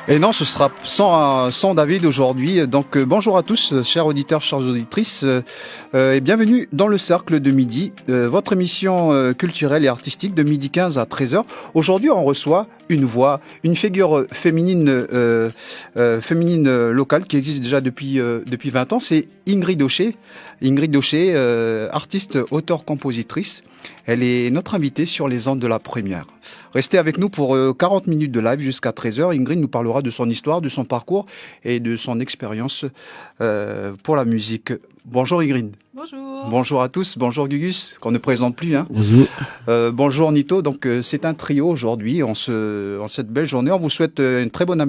Et non, ce sera sans David aujourd'hui. Donc bonjour à tous, chers auditeurs, chères auditrices, et bienvenue dans le Cercle de Midi, votre émission culturelle et artistique de midi 15 à 13h. Aujourd'hui, on reçoit une voix, une figure féminine locale qui existe déjà depuis 20 ans. C'est Ingrid Daucher. Ingrid Daucher, artiste, auteure, compositrice. Elle est notre invitée sur les ondes de la première. Restez avec nous pour 40 minutes de live jusqu'à 13h. Ingrid nous parlera de son histoire, de son parcours et de son expérience pour la musique. Bonjour Ingrid. Bonjour. Bonjour à tous. Bonjour Gugus, qu'on ne présente plus. Hein. Bonjour. Bonjour Nito. Donc c'est un trio aujourd'hui en cette belle journée. On vous souhaite un très bon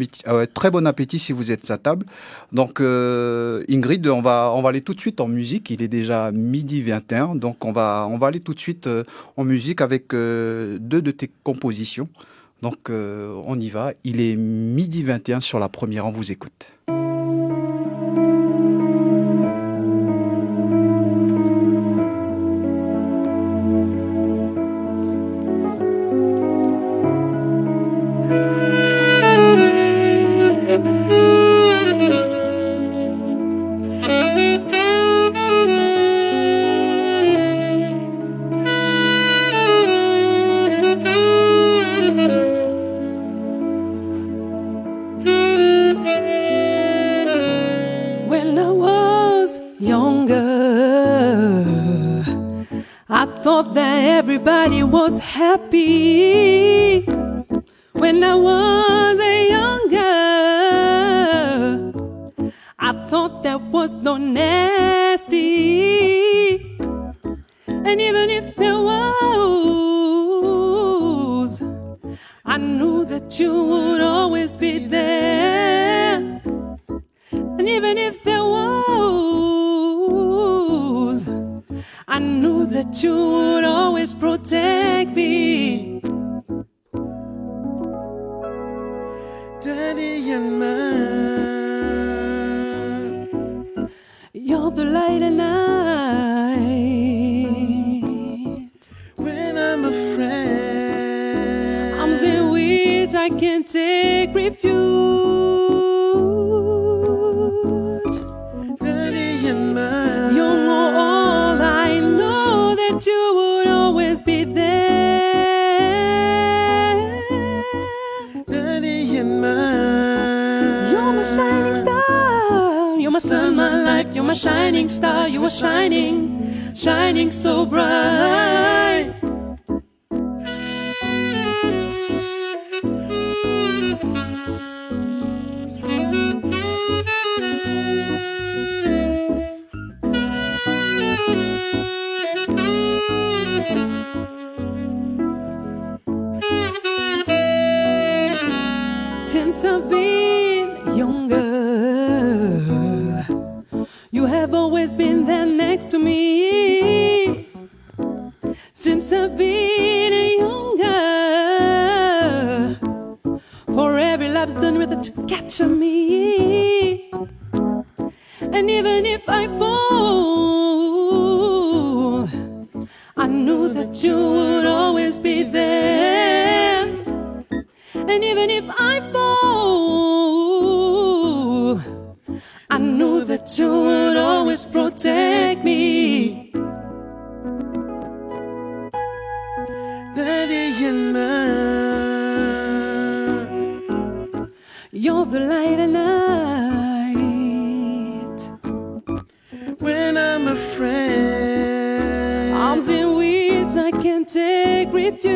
appétit si vous êtes à table. Donc Ingrid, on va aller tout de suite en musique. Il est déjà midi 21. Donc on va aller tout de suite en musique avec deux de tes compositions. Donc on y va. Il est midi 21 sur la première. On vous écoute. Everybody was happy when I was younger. I thought that was no nasty, and even if there was, I knew that you would always be there. And even if there was, I knew that you would always protect me. Daddy and mine, you're the light at night. When I'm afraid, arms in which I can take refuge. Daddy and mine, you're all I know that you would always be there. Daddy and mine, you're my shining star. You're my sun, my life. You're my shining star. You are shining, shining so bright. Since I've been younger, you have always been there next to me. Since I've been younger, for every lap's done with it to catch me. And even if I fall, I knew that you would always be there. And even if I fall, I knew that you would always protect me. Daddy and mine, you're the light at night. When I'm afraid, arms in which I can take refuge.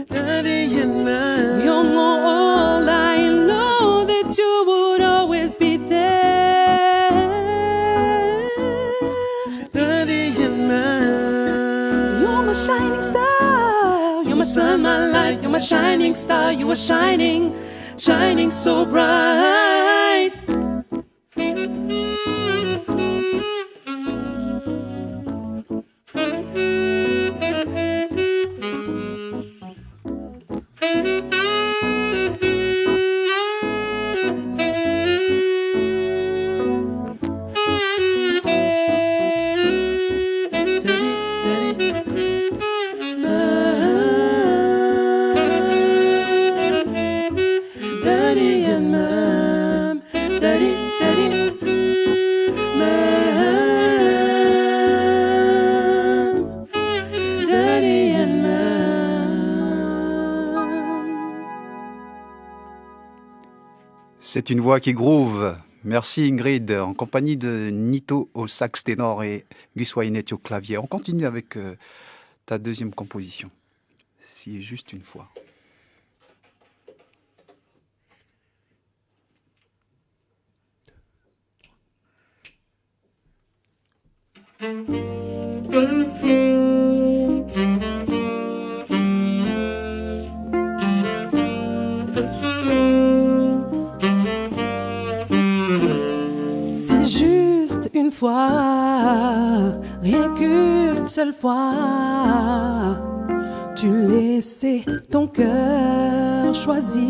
Daddy and mine, you're all I know that you would always be there. Daddy and mine, you're my shining star. You're my sun, my light. You're my shining star. You are shining, shining so bright. Daddy, daddy. C'est une voix qui groove. Merci Ingrid, en compagnie de Nito au sax ténor et Gus Wainetti au clavier. On continue avec ta deuxième composition. Si juste une fois. Si juste une fois, rien qu'une seule fois, tu laissais ton cœur choisir,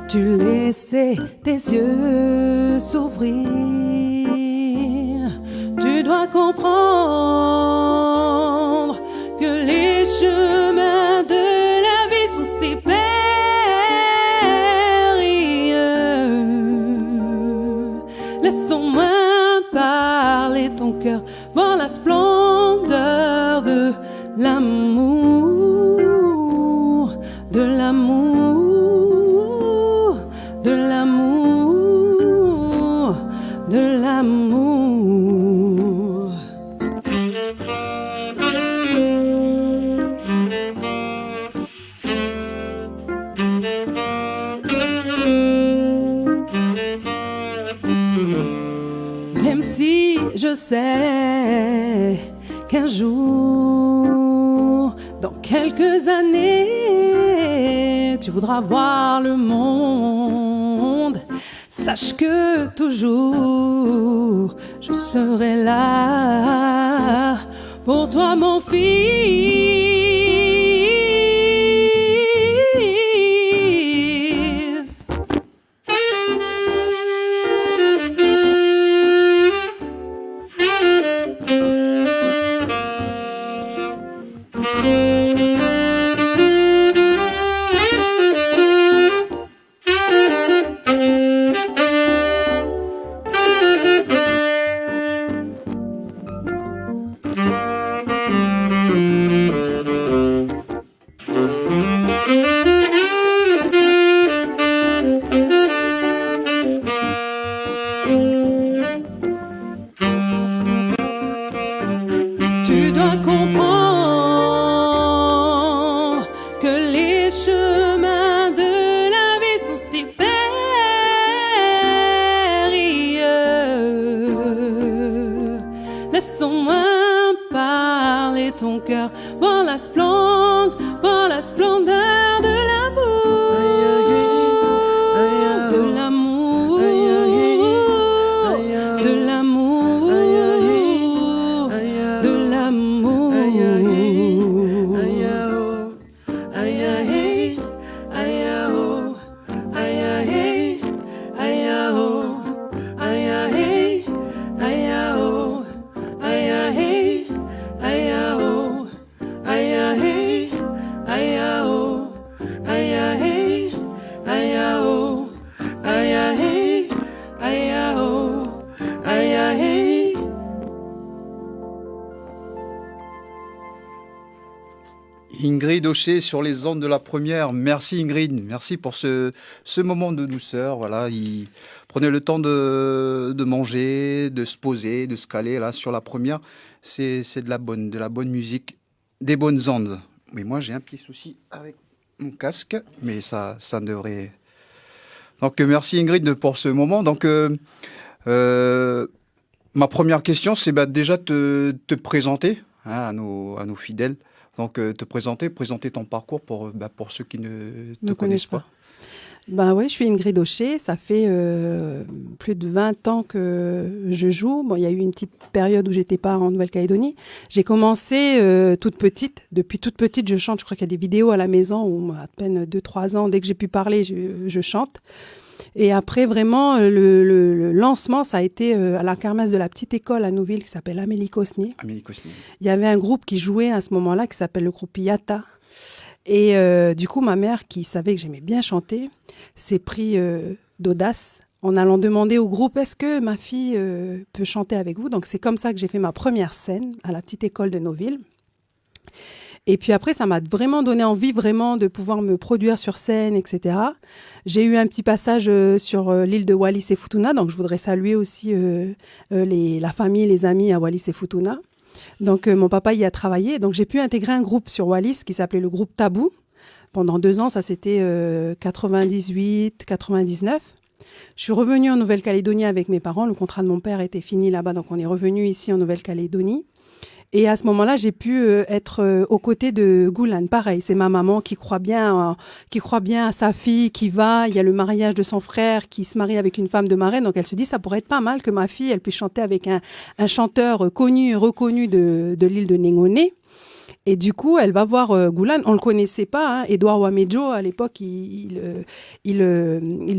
tu laissais tes yeux s'ouvrir, tu dois comprendre que les chemins de la vie sont si périlleux. Laissons-moi parler ton cœur voir la splendeur de l'amour, de l'amour, de l'amour, de l'amour. Même si je sais qu'un jour, dans quelques années, tu voudras voir le monde, sache que toujours je serai là pour toi, mon fils. Tu dois comprendre que les chemins de la vie sont si périlleux. Laissons-moi parler ton cœur voir la splendeur de l'amour, de l'amour, de l'amour, de l'amour. Ingrid Aucher sur les ondes de la première. Merci Ingrid, merci pour ce moment de douceur. Voilà, il prenait le temps de manger, de se poser, de se caler là sur la première. C'est de la bonne musique, des bonnes ondes. Mais moi j'ai un petit souci avec mon casque, mais ça devrait. Donc merci Ingrid pour ce moment. Donc ma première question, c'est déjà te présenter à nos fidèles. Donc, te présenter ton parcours pour ceux qui ne te connaissent pas. Oui, je suis Ingrid Aucher. Ça fait plus de 20 ans que je joue. Bon, il y a eu une petite période où j'étais pas en Nouvelle-Calédonie. J'ai commencé toute petite. Depuis toute petite, je chante. Je crois qu'il y a des vidéos à la maison où, à peine 2-3 ans, dès que j'ai pu parler, je chante. Et après, vraiment, le lancement, ça a été à la kermesse de la petite école à Nouville qui s'appelle Amélie Cosnier. Amélie Cosnier. Il y avait un groupe qui jouait à ce moment-là qui s'appelle le groupe Yata. Et du coup, ma mère, qui savait que j'aimais bien chanter, s'est pris d'audace en allant demander au groupe « Est-ce que ma fille peut chanter avec vous ?» Donc, c'est comme ça que j'ai fait ma première scène à la petite école de Nouville. Et puis après, ça m'a vraiment donné envie vraiment de pouvoir me produire sur scène, etc. J'ai eu un petit passage sur l'île de Wallis et Futuna, donc je voudrais saluer aussi la famille, les amis à Wallis et Futuna. Donc mon papa y a travaillé, donc j'ai pu intégrer un groupe sur Wallis qui s'appelait le groupe Tabou. Pendant 2 ans, ça c'était 98, 99. Je suis revenue en Nouvelle-Calédonie avec mes parents. Le contrat de mon père était fini là-bas, donc on est revenu ici en Nouvelle-Calédonie. Et à ce moment-là, j'ai pu être aux côtés de Goulan. Pareil, c'est ma maman qui croit bien à sa fille, qui va. Il y a le mariage de son frère qui se marie avec une femme de marraine. Donc elle se dit, ça pourrait être pas mal que ma fille, elle puisse chanter avec un chanteur connu et reconnu de l'île de Négoné. Et du coup, elle va voir Goulan. On le connaissait pas, hein. Edouard Wamejo, à l'époque, il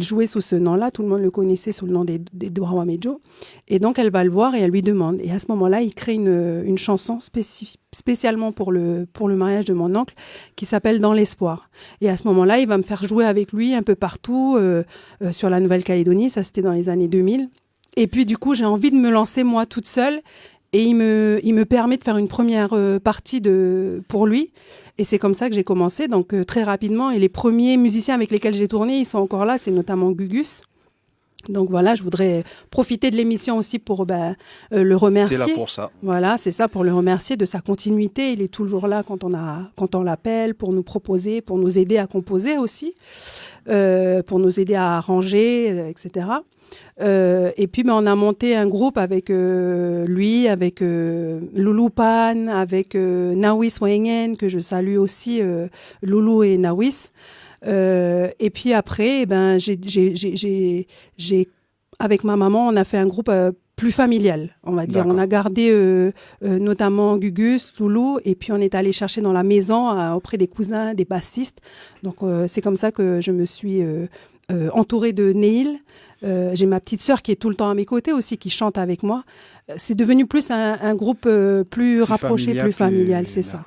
jouait sous ce nom-là. Tout le monde le connaissait sous le nom d'Edouard Wamejo. Et donc, elle va le voir et elle lui demande. Et à ce moment-là, il crée une chanson spécialement pour le mariage de mon oncle qui s'appelle Dans l'espoir. Et à ce moment-là, il va me faire jouer avec lui un peu partout sur la Nouvelle-Calédonie. Ça, c'était dans les années 2000. Et puis, du coup, j'ai envie de me lancer moi toute seule. Et il me permet de faire une première partie pour lui. Et c'est comme ça que j'ai commencé, donc très rapidement. Et les premiers musiciens avec lesquels j'ai tourné, ils sont encore là, c'est notamment Gugus. Donc voilà, je voudrais profiter de l'émission aussi pour le remercier. C'est là pour ça. Voilà, c'est ça, pour le remercier de sa continuité. Il est toujours là quand on l'appelle, pour nous proposer, pour nous aider à composer aussi, pour nous aider à arranger, etc. Et puis on a monté un groupe avec lui, avec Loulou Pan, avec Nawis Wengen, que je salue aussi, Loulou et Nawis. Et puis après, avec ma maman, on a fait un groupe plus familial, on va dire. D'accord. On a gardé notamment Gugus, Loulou, et puis on est allé chercher dans la maison auprès des cousins, des bassistes. Donc c'est comme ça que je me suis entourée de Neil. J'ai ma petite sœur qui est tout le temps à mes côtés aussi, qui chante avec moi. C'est devenu plus un groupe plus rapproché, plus familial, c'est ça.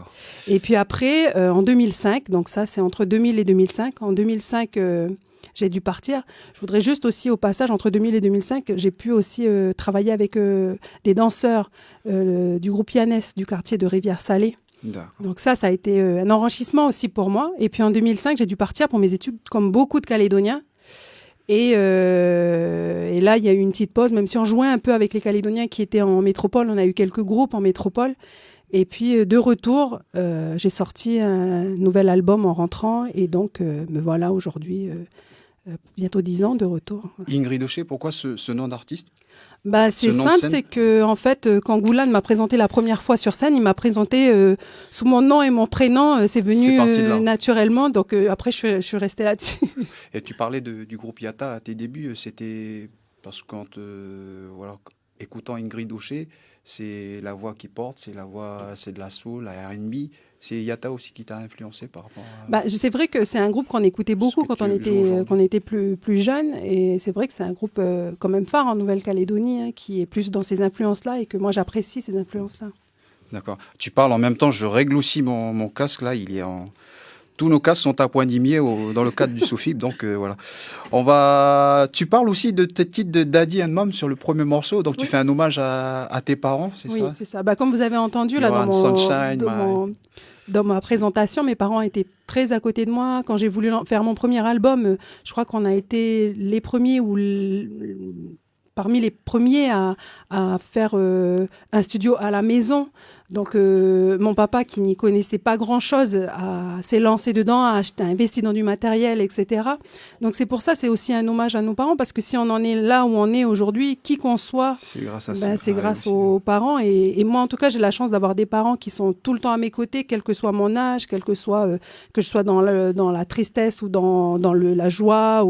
Et puis après, en 2005, donc ça c'est entre 2000 et 2005. En 2005, j'ai dû partir. Je voudrais juste aussi au passage, entre 2000 et 2005, j'ai pu aussi travailler avec des danseurs du groupe Yanes du quartier de Rivière-Salée. D'accord. Donc ça a été un enrichissement aussi pour moi. Et puis en 2005, j'ai dû partir pour mes études comme beaucoup de Calédoniens. Et là, il y a eu une petite pause, même si on jouait un peu avec les Calédoniens qui étaient en métropole. On a eu quelques groupes en métropole. Et puis, de retour, j'ai sorti un nouvel album en rentrant. Et donc, me voilà aujourd'hui, bientôt 10 ans de retour. Ingrid Daucher, pourquoi ce nom d'artiste ? C'est simple, c'est que en fait, quand Goulan m'a présenté la première fois sur scène, il m'a présenté sous mon nom et mon prénom. C'est venu naturellement. Donc après, je suis restée là-dessus. Et tu parlais du groupe Yata à tes débuts. C'était parce que écoutant Ingrid Daucher, c'est la voix qui porte, c'est de la soul, la R&B. C'est Yata aussi qui t'a influencé par rapport à... c'est vrai que c'est un groupe qu'on écoutait beaucoup quand on était plus jeune. Et c'est vrai que c'est un groupe quand même phare en Nouvelle-Calédonie, hein, qui est plus dans ces influences-là et que moi, j'apprécie ces influences-là. D'accord. Tu parles en même temps, je règle aussi mon casque là. Tous nos casques sont à point d'imier dans le cadre du Soufib, donc voilà. Tu parles aussi de tes titres de Daddy and Mom sur le premier morceau, donc tu fais un hommage à tes parents, c'est ça ? Oui, c'est ça. Comme vous avez entendu là dans ma présentation, mes parents étaient très à côté de moi. Quand j'ai voulu faire mon premier album, je crois qu'on a été les premiers parmi les premiers à faire un studio à la maison. Donc, mon papa, qui n'y connaissait pas grand-chose, s'est lancé dedans, a investi dans du matériel, etc. Donc, c'est pour ça, c'est aussi un hommage à nos parents, parce que si on en est là où on est aujourd'hui, qui qu'on soit, c'est grâce aux parents. Et moi, en tout cas, j'ai la chance d'avoir des parents qui sont tout le temps à mes côtés, quel que soit mon âge, que je sois dans la tristesse ou dans la joie.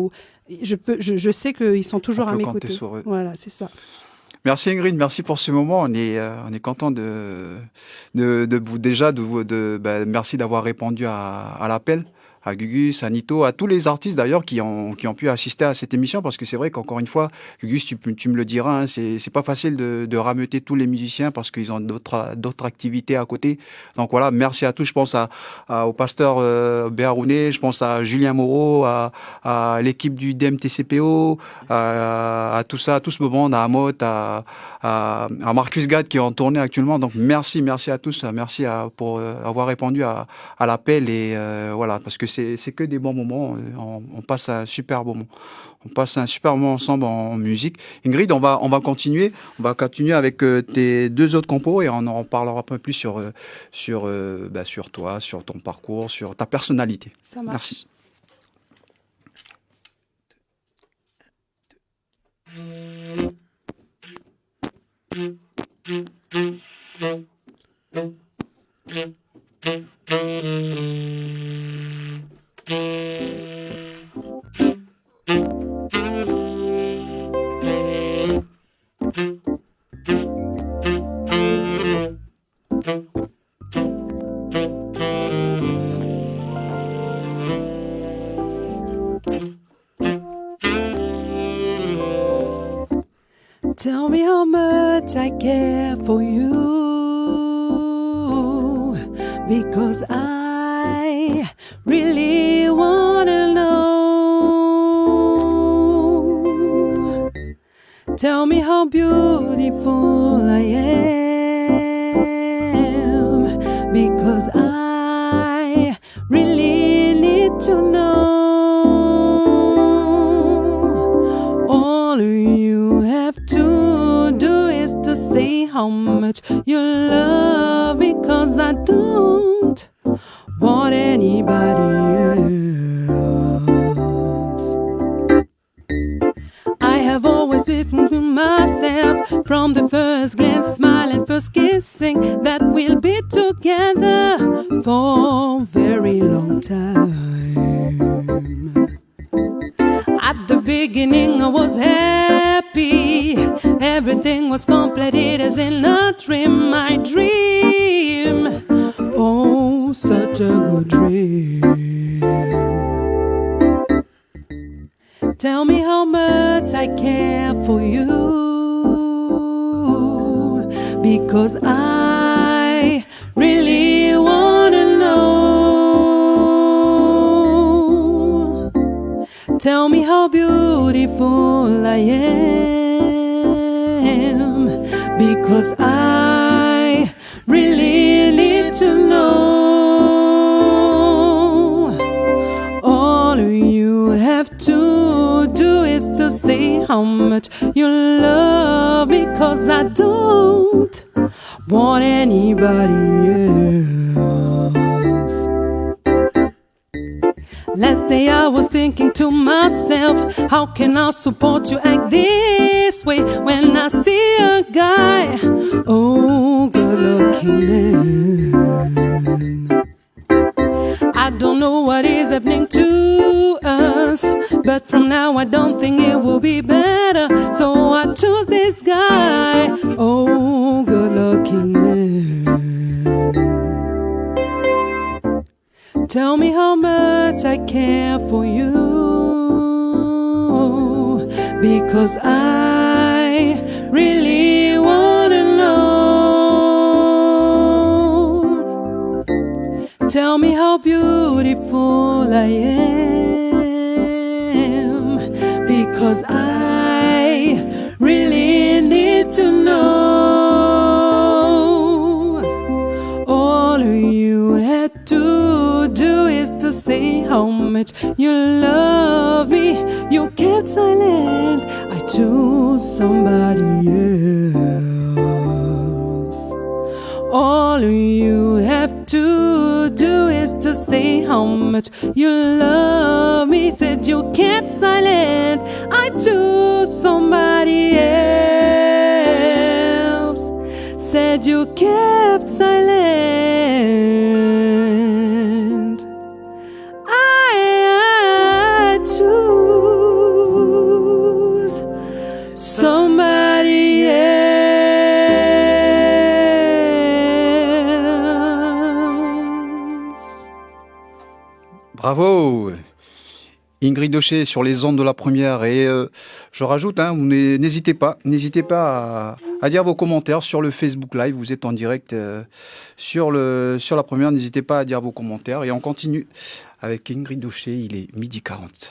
Je sais qu'ils sont toujours à mes côtés. Voilà, c'est ça. Merci Ingrid, merci pour ce moment. On est content merci d'avoir répondu à l'appel, à Gugus, à Nito, à tous les artistes d'ailleurs qui ont pu assister à cette émission, parce que c'est vrai qu'encore une fois, Gugus, tu me le diras, hein, c'est pas facile de rameuter tous les musiciens parce qu'ils ont d'autres activités à côté. Donc voilà, merci à tous. Je pense au pasteur Béharouné, je pense à Julien Moreau, à l'équipe du DMTCPO, à tout ça, à tout ce moment, à Amot, à Marcus Gad qui est en tournée actuellement. Donc merci à tous, merci pour avoir répondu à l'appel et voilà, parce que c'est que des bons moments. On passe un super moment. On passe un super moment ensemble en musique. Ingrid, on va continuer. On va continuer avec tes deux autres compos et on en parlera un peu plus sur toi, sur ton parcours, sur ta personnalité. Ça marche. Merci. Tell me how much I care for you, because I really wanna know. Tell me how beautiful I am, because I really need to know. All you have to do is to say how much you love me, 'cause I don't want anybody else. I have always been myself from the first glance, smile and first kissing, that we'll be together for a very long time. At the beginning I was happy, everything was completed as in a dream, my dream, oh such a good dream. Tell me how much I care for you, because I really wanna know. Tell me how beautiful I am, because I really need to know. All you have to do is to say how much you love me, 'cause I don't want anybody else. Last day I was thinking to myself, how can I support you act this way when I see a guy, oh good looking man. I don't know what is happening to us, but from now I don't think it will be better, so I choose this guy, oh good looking man. Tell me how much I care for you, because I really wanna know. Tell me how beautiful I am, because I really need to know. All you had to do is to say how much you love me. You kept silent, I chose somebody else. All you have to do is to say how much you love me. Said you kept silent, I chose somebody else. Said you kept silent, I choose somebody else. Bravo Ingrid Daucher sur les ondes de la première. Et je rajoute, n'hésitez pas à dire vos commentaires sur le Facebook Live. Vous êtes en direct sur la première. N'hésitez pas à dire vos commentaires. Et on continue avec Ingrid Daucher. Il est 12h40.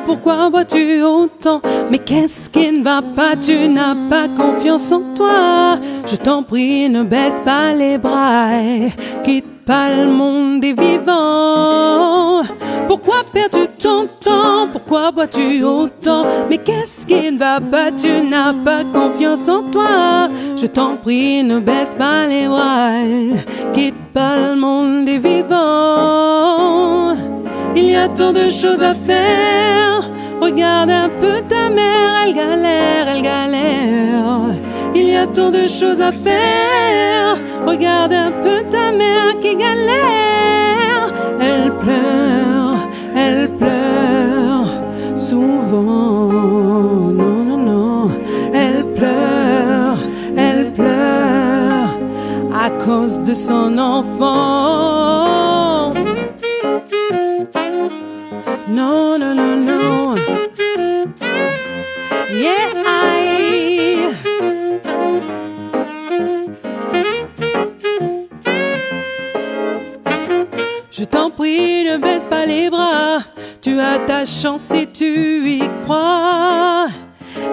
Pourquoi bois-tu autant? Mais qu'est-ce qui ne va pas? Tu n'as pas confiance en toi. Je t'en prie, ne baisse pas les bras. Quitte pas le monde des vivants. Pourquoi perds-tu ton temps? Pourquoi bois-tu autant? Mais qu'est-ce qui ne va pas? Tu n'as pas confiance en toi. Je t'en prie, ne baisse pas les bras. Quitte pas le monde des vivants. Il y a tant de choses à faire. Regarde un peu ta mère, elle galère, elle galère. Il y a tant de choses à faire. Regarde un peu ta mère qui galère. Elle pleure souvent. Non, non, non. Elle pleure à cause de son enfant. No, no, no, no. Yeah, Je t'en prie, ne baisse pas les bras. Tu as ta chance si tu y crois.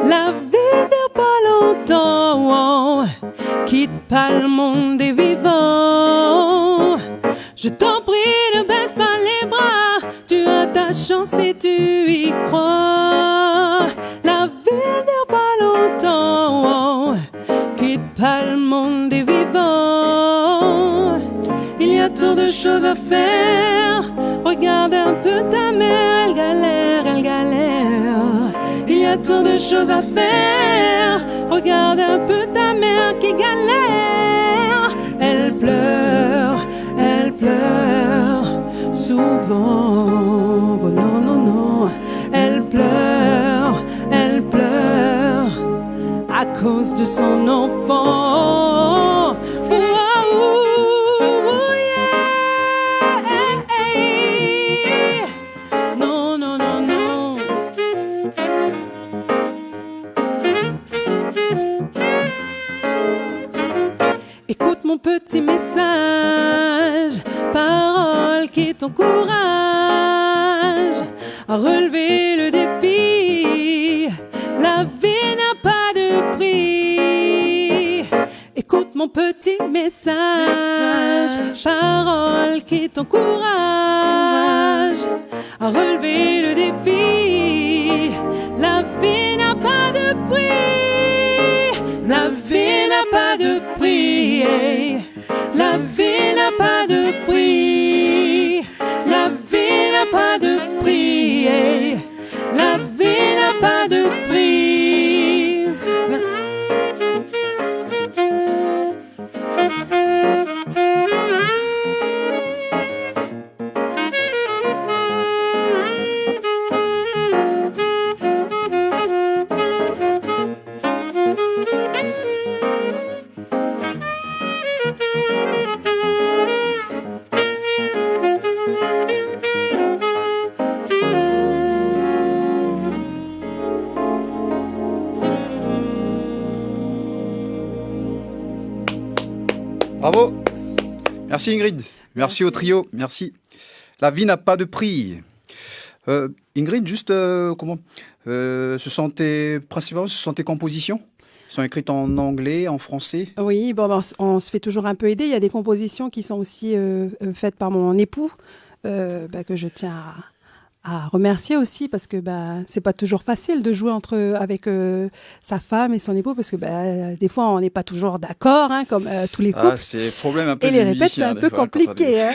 La vie dure pas longtemps. Quitte pas le monde des vivants. Je t'en prie, ne baisse pas les bras. Tu as ta chance si tu y crois. La vie dure pas longtemps. Quitte pas le monde des vivants. Il y a tant de choses à faire. Regarde un peu ta mère, elle galère, elle galère. Il y a tant de choses à faire. Regarde un peu ta mère qui galère. Elle pleure souvent. Oh non, non, non. Elle pleure à cause de son enfant. Oh, yeah. Non, non, non, non. Écoute mon petit message, parole qui t'encourage à relever le défi. La vie n'a pas de prix. Écoute mon petit message, parole qui t'encourage à relever le défi. La vie n'a pas de prix. La vie n'a pas de prix. La vie n'a pas de prix. La vie n'a pas de prix. La vie n'a pas de prix. Bravo. Merci Ingrid. Merci au trio. Merci. La vie n'a pas de prix. Ingrid, juste principalement, ce sont tes compositions? Elles sont écrites en anglais, en français? Oui, on se fait toujours un peu aider. Il y a des compositions qui sont aussi faites par mon époux, que je tiens à remercier aussi parce que c'est pas toujours facile de jouer avec sa femme et son époux parce que des fois on n'est pas toujours d'accord comme tous les couples. C'est le problème un peu et du les répètes c'est musicien, un des peu fois, compliqué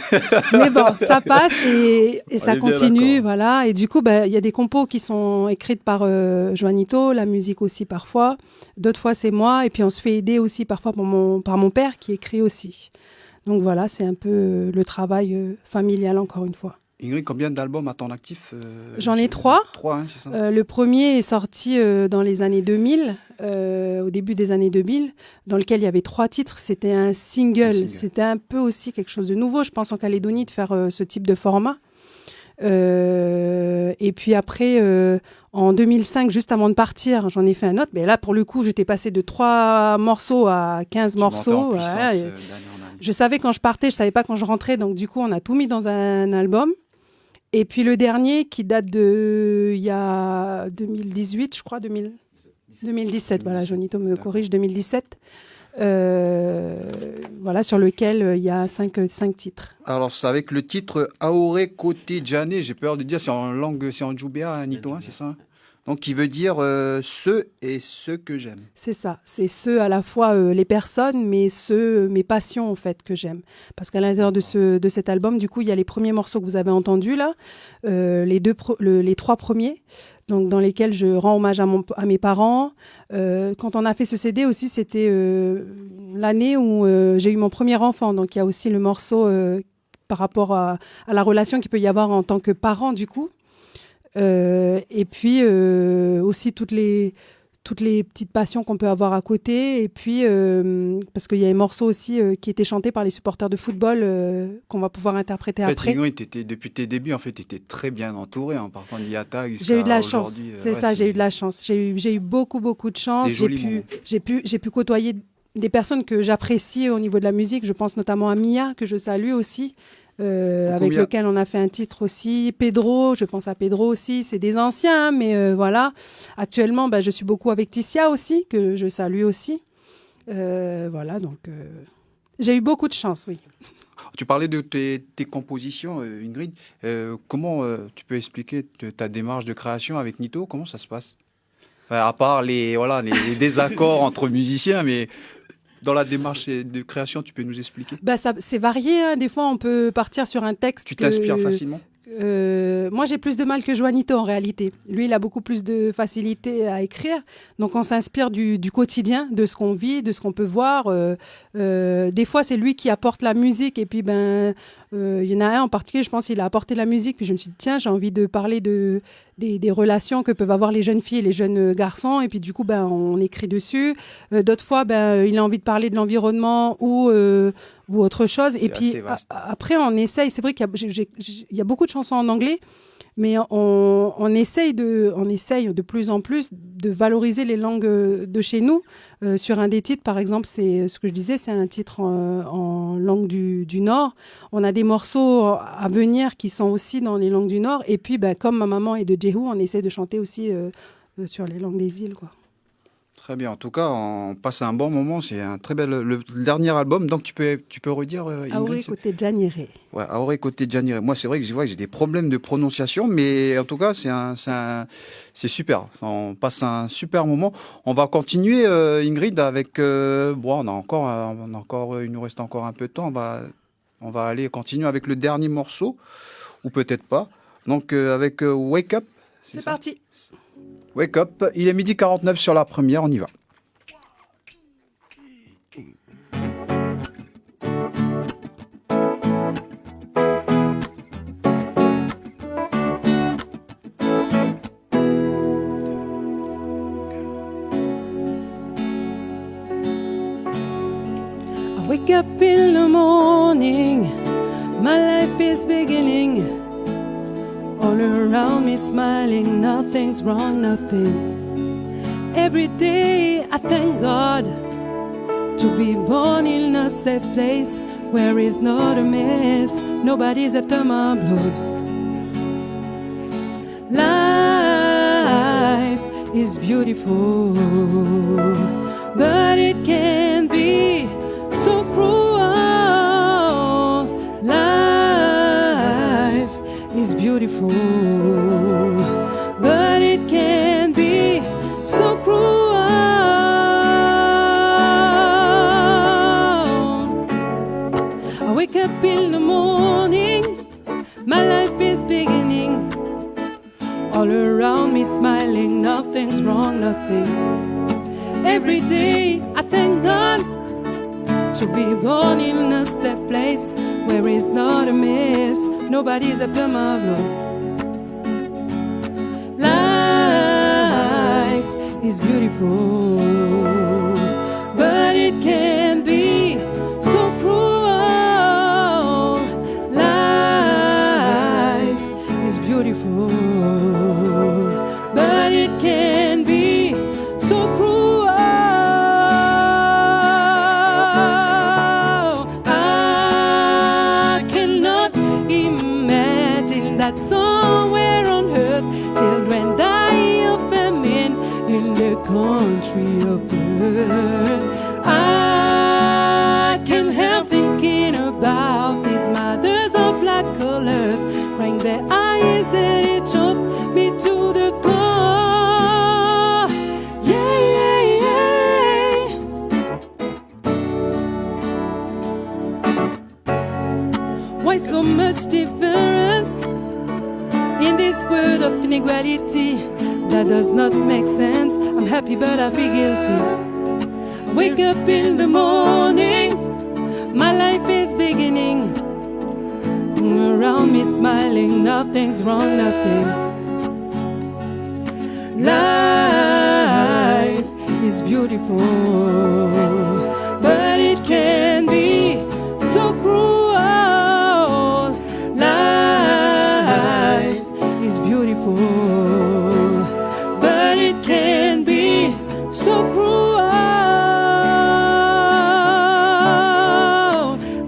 mais bon ça passe et ça est bien continue d'accord. voilà et du coup il y a des compos qui sont écrites par Juanito, la musique aussi parfois, d'autres fois c'est moi et puis on se fait aider aussi parfois par mon père qui écrit aussi. Donc voilà, c'est un peu le travail familial encore une fois. Ingrid, combien d'albums à ton actif J'en ai 3. 3, hein, c'est ça. Le premier est sorti dans les années 2000, au début des années 2000, dans lequel il y avait 3 titres. C'était un single. C'était un peu aussi quelque chose de nouveau, je pense, en Calédonie, de faire ce type de format. Et puis après, en 2005, juste avant de partir, j'en ai fait un autre. Mais là, pour le coup, j'étais passée de 3 morceaux à 15 morceaux. Je savais quand je partais, je savais pas quand je rentrais. Donc du coup, on a tout mis dans un album. Et puis le dernier qui date il y a 2018, je crois, 2017, voilà, Juanito me corrige, 2017, voilà, sur lequel il y a 5 titres. Alors c'est avec le titre Aore Kote Jane, j'ai peur de dire, c'est en Djoubéa, Nito, c'est ça? Donc, qui veut dire ceux et ceux que j'aime. C'est ça. C'est ceux à la fois les personnes, mais mes passions en fait que j'aime. Parce qu'à l'intérieur de cet album, du coup, il y a les premiers morceaux que vous avez entendus là, les 3 premiers, donc dans lesquels je rends hommage à mes parents. Quand on a fait ce CD aussi, c'était l'année où j'ai eu mon premier enfant. Donc il y a aussi le morceau par rapport à la relation qu'il peut y avoir en tant que parent du coup. Et puis aussi toutes les petites passions qu'on peut avoir à côté et puis parce qu'il y a un morceau aussi qui était chanté par les supporters de football qu'on va pouvoir interpréter après. Depuis tes débuts en fait tu étais très bien entouré en partant d'IATA jusqu'à j'ai eu de la chance, c'est ça, j'ai eu de la chance, j'ai eu beaucoup de chance, j'ai pu côtoyer des personnes que j'apprécie au niveau de la musique, je pense notamment à Mia que je salue aussi. Avec lequel on a fait un titre aussi. Pedro, je pense à Pedro aussi, c'est des anciens, mais voilà. Actuellement, je suis beaucoup avec Ticia aussi, que je salue aussi. Voilà, donc j'ai eu beaucoup de chance, oui. Tu parlais de tes compositions, Ingrid. Comment tu peux expliquer ta démarche de création avec Nito? Comment ça se passe? À part les désaccords entre musiciens, mais... Dans la démarche de création, tu peux nous expliquer? C'est varié. Hein. Des fois, on peut partir sur un texte. Tu t'inspires facilement? Moi, j'ai plus de mal que Juanito en réalité. Lui, il a beaucoup plus de facilité à écrire. Donc, on s'inspire du quotidien, de ce qu'on vit, de ce qu'on peut voir. Des fois, c'est lui qui apporte la musique. Et puis, il y en a un en particulier, je pense qu'il a apporté la musique. Puis je me suis dit, tiens, j'ai envie de parler des relations que peuvent avoir les jeunes filles et les jeunes garçons. Et puis, du coup, on écrit dessus. D'autres fois, il a envie de parler de l'environnement ou autre chose. Et puis, après, on essaye. C'est vrai qu'il y a beaucoup de chansons en anglais. Mais on essaye de plus en plus de valoriser les langues de chez nous. Sur un des titres, par exemple, c'est ce que je disais, c'est un titre en langue du Nord. On a des morceaux à venir qui sont aussi dans les langues du Nord. Et puis, comme ma maman est de Jehu, on essaie de chanter aussi sur les langues des îles, quoi. Très bien. En tout cas, on passe un bon moment. C'est un très bel le dernier album. Donc tu peux redire Ingrid. Aore Kote Jane. Ouais, Aore Kote Jane. Moi, c'est vrai que je vois que j'ai des problèmes de prononciation, mais en tout cas, c'est super. On passe un super moment. On va continuer, Ingrid, avec il nous reste encore un peu de temps. On va aller continuer avec le dernier morceau, ou peut-être pas. Donc avec Wake Up. C'est parti. Wake Up, il est 12h49 sur la première, on y va. I wake up in the morning, my life is beginning. All around me smiling, nothing's wrong, nothing. Every day I thank God to be born in a safe place where it's not a mess, nobody's after my blood. Life is beautiful, but it can be so cruel. Life is beautiful, morning, my life is beginning. All around me smiling, nothing's wrong, nothing. Every day I thank God to be born in a safe place where it's not a mess, nobody's after my blood. Life is beautiful, but it can be so cruel. Life is beautiful, but it can be so cruel. I cannot imagine that somewhere on earth children die of famine in the country of birth. I can't help thinking about these mothers of black colors crying their eyes and it chokes me to the core. Yeah, yeah, yeah. Why so much difference in this world of inequality? That does not make sense. I'm happy but I feel guilty. I wake up in the morning, my life is beginning. Around me smiling, nothing's wrong, nothing. Life is beautiful, but it can be so cruel. Life is beautiful, but it can be so cruel.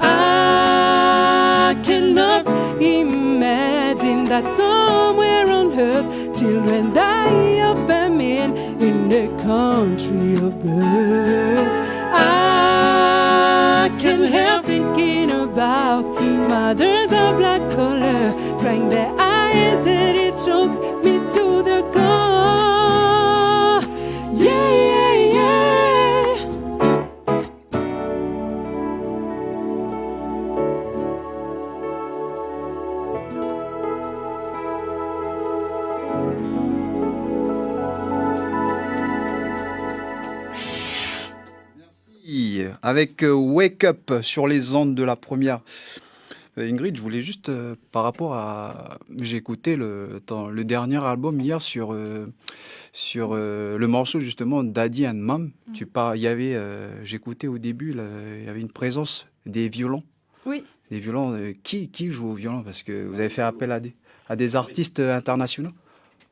I cannot imagine that somewhere on earth children die of famine in the country of birth. I can't help thinking about these mothers of black color crying their eyes and it chokes me to the core. Yeah, yeah, yeah. Avec Wake Up sur les ondes de la première. Ingrid, je voulais juste, par rapport à... J'ai écouté le dernier album hier sur le morceau justement Daddy and Mom. Il y avait, j'écoutais au début, là, il y avait une présence des violons. Oui. Des violons. Qui joue au violon? Parce que vous avez fait appel à des artistes internationaux.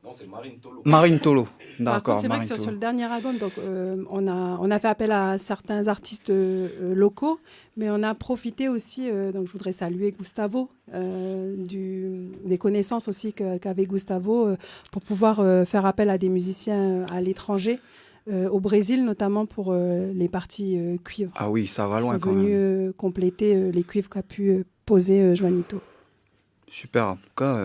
Non, c'est Marine Tolo. Marine Tolo. Par D'accord. contre, c'est vrai que sur le dernier album, donc, on a fait appel à certains artistes locaux, mais on a profité aussi, donc je voudrais saluer Gustavo, des connaissances aussi qu'avait Gustavo, pour pouvoir faire appel à des musiciens à l'étranger, au Brésil notamment pour les parties cuivres. Ah oui, ça va Ils loin sont quand même. venus compléter les cuivres qu'a pu poser Juanito. Super, en tout cas,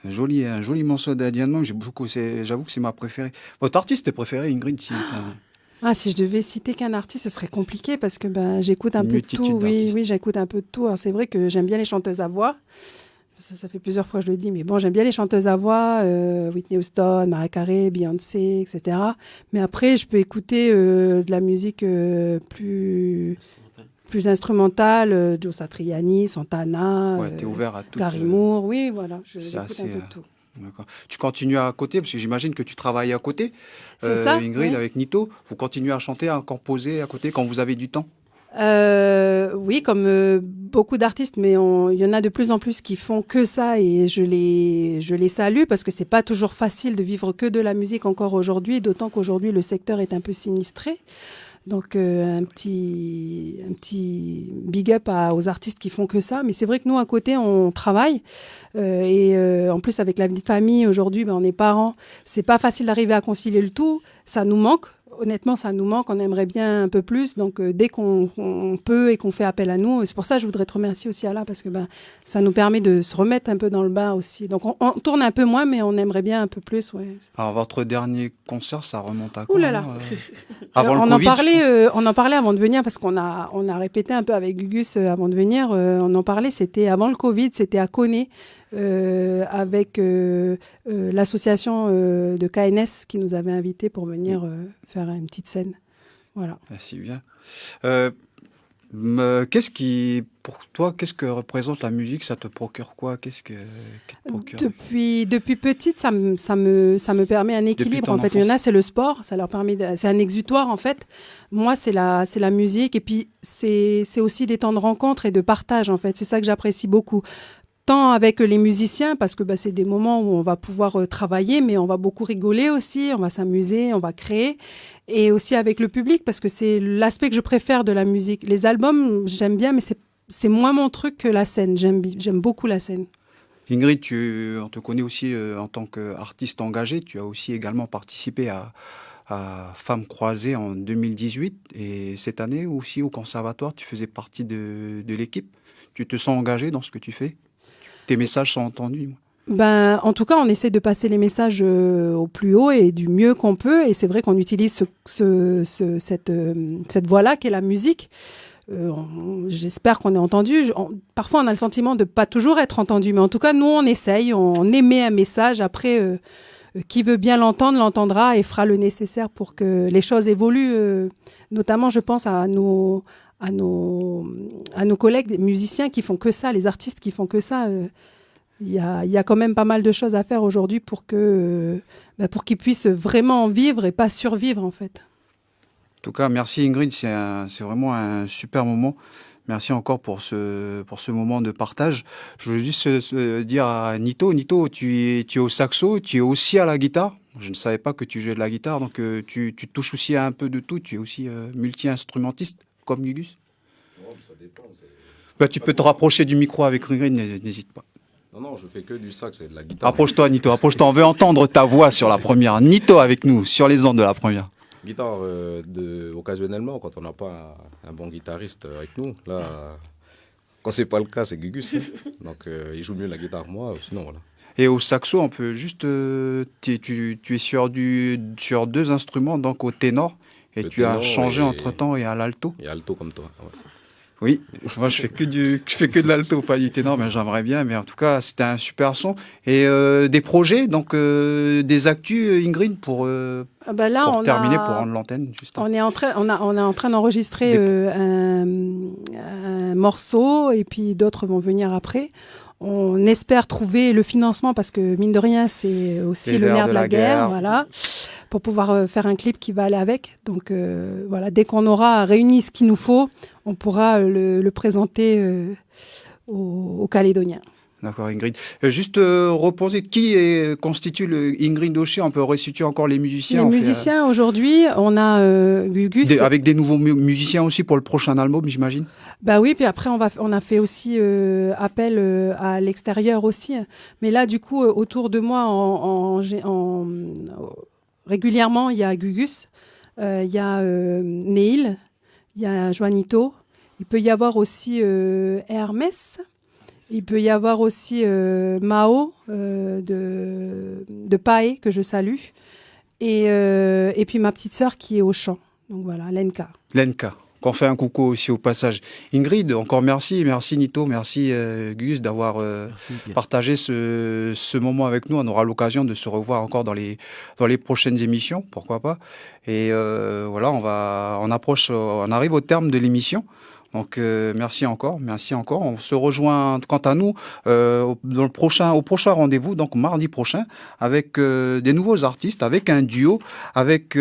un joli morceau d'Addy and Mom. J'avoue que c'est ma préférée. Votre artiste préféré, Ingrid? Si je devais citer qu'un artiste, ce serait compliqué parce que j'écoute un Une peu de multitude tout. d'artistes. Oui, j'écoute un peu de tout. Alors c'est vrai que j'aime bien les chanteuses à voix. Ça fait plusieurs fois que je le dis, mais bon, j'aime bien les chanteuses à voix, Whitney Houston, Mariah Carey, Beyoncé, etc. Mais après, je peux écouter de la musique plus instrumentale, Joe Satriani, Santana, Ouais, t'es ouvert à tout. Gary Moore. Oui, voilà, j'écoute assez, un peu de tout. D'accord. Tu continues à côté, parce que j'imagine que tu travailles à côté. C'est ça, Ingrid, oui. avec Nito, vous continuez à chanter, à composer à côté quand vous avez du temps? Oui, comme beaucoup d'artistes, mais il y en a de plus en plus qui font que ça et je les salue parce que c'est pas toujours facile de vivre que de la musique encore aujourd'hui, d'autant qu'aujourd'hui le secteur est un peu sinistré. Donc un petit big up aux artistes qui font que ça. Mais c'est vrai que nous à côté on travaille et en plus avec la vie de famille aujourd'hui, on est parents, c'est pas facile d'arriver à concilier le tout. Ça nous manque honnêtement, ça nous manque. On aimerait bien un peu plus. Donc, dès qu'on peut et qu'on fait appel à nous, et c'est pour ça que je voudrais te remercier aussi, Ala, parce que ça nous permet de se remettre un peu dans le bain aussi. Donc, on tourne un peu moins, mais on aimerait bien un peu plus. Ouais. Alors, votre dernier concert, ça remonte à quand? Ouh là là. Avant le on Covid, on en parlait avant de venir parce qu'on a répété un peu avec Gugus avant de venir. On en parlait, c'était avant le Covid, c'était à Koné. Avec l'association de KNS qui nous avait invités pour venir faire une petite scène. Voilà. Merci bien. Pour toi, qu'est-ce que représente la musique? Ça te procure quoi? Qu'est-ce qui te procure? Depuis petite, ça me permet un équilibre. En fait, il y en a, c'est le sport, ça leur permet, c'est un exutoire en fait. Moi, c'est la musique et puis c'est aussi des temps de rencontre et de partage en fait. C'est ça que j'apprécie beaucoup. Tant avec les musiciens, parce que c'est des moments où on va pouvoir travailler, mais on va beaucoup rigoler aussi, on va s'amuser, on va créer. Et aussi avec le public, parce que c'est l'aspect que je préfère de la musique. Les albums, j'aime bien, mais c'est moins mon truc que la scène. J'aime beaucoup la scène. Ingrid, on te connaît aussi en tant qu'artiste engagée. Tu as aussi également participé à Femmes Croisées en 2018. Et cette année aussi au conservatoire, tu faisais partie de l'équipe. Tu te sens engagée dans ce que tu fais? Tes messages sont entendus? En tout cas, on essaie de passer les messages au plus haut et du mieux qu'on peut. Et c'est vrai qu'on utilise cette voie-là qui est la musique. J'espère qu'on est entendu. Parfois, on a le sentiment de pas toujours être entendu. Mais en tout cas, nous, on essaye. On émet un message. Après, qui veut bien l'entendre, l'entendra et fera le nécessaire pour que les choses évoluent. Notamment, je pense à nos collègues musiciens qui font que ça, les artistes qui font que ça. Il y a quand même pas mal de choses à faire aujourd'hui pour qu'ils puissent vraiment en vivre et pas survivre en fait. En tout cas, merci Ingrid, c'est vraiment un super moment. Merci encore pour ce moment de partage. Je veux juste dire à Nito, tu es au saxo, tu es aussi à la guitare. Je ne savais pas que tu jouais de la guitare, donc tu touches aussi à un peu de tout. Tu es aussi multi-instrumentiste. Comme Gugus? Ça dépend. Tu peux te rapprocher du micro avec Ingrid, n'hésite pas. Non, je fais que du sax et de la guitare. Approche-toi, Nito, approche-toi. On veut entendre ta voix sur la première. Nito avec nous, sur les ondes de la première. Guitare, occasionnellement, quand on n'a pas un bon guitariste avec nous. Là, quand c'est pas le cas, c'est Gugus. Donc, il joue mieux la guitare que moi, sinon, voilà. Et au saxo, on peut juste... tu es sur 2 instruments, donc au ténor. Et tu as changé entre-temps et à l'alto. Et alto comme toi, ouais. Oui, moi je fais que de l'alto, pas du ténor, mais j'aimerais bien. Mais en tout cas, c'était un super son. Et des projets, donc des actus, Ingrid, pour terminer, pour rendre l'antenne. Juste on est en train d'enregistrer un morceau et puis d'autres vont venir après. On espère trouver le financement parce que, mine de rien, c'est aussi le nerf de la guerre. Voilà, pour pouvoir faire un clip qui va aller avec. Donc, voilà, dès qu'on aura réuni ce qu'il nous faut, on pourra le présenter aux Calédoniens. D'accord, Ingrid. Juste reposer, qui constitue le Ingrid Daucher? On peut resituer encore les musiciens. Les musiciens, aujourd'hui, on a Gugus. Avec des nouveaux musiciens aussi pour le prochain album, j'imagine? Oui, puis après, on a fait aussi appel à l'extérieur aussi. Mais là, du coup, autour de moi, régulièrement, il y a Gugus, il y a Neil, il y a Joanito. Il peut y avoir aussi Hermès. Il peut y avoir aussi Mao de Pae, que je salue. Et puis ma petite sœur qui est au chant. Donc voilà, Lenka. Lenka, qu'on fait un coucou aussi au passage. Ingrid, encore merci. Merci Nito, merci Gus d'avoir partagé ce moment avec nous. On aura l'occasion de se revoir encore dans les prochaines émissions, pourquoi pas. Et voilà, on arrive au terme de l'émission. Donc merci encore. On se rejoint quant à nous au prochain rendez-vous, donc mardi prochain, avec des nouveaux artistes, avec un duo, avec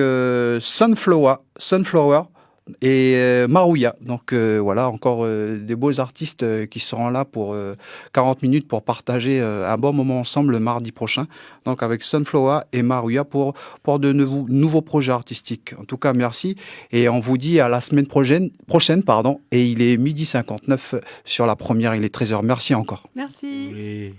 Sunflower et Marouya. Donc voilà, encore des beaux artistes qui seront là pour 40 minutes pour partager un bon moment ensemble le mardi prochain. Donc avec Sunflower et Marouya pour de nouveaux projets artistiques. En tout cas, merci. Et on vous dit à la semaine prochaine. Et il est 12h59 sur la première, il est 13h. Merci encore. Merci. Oui.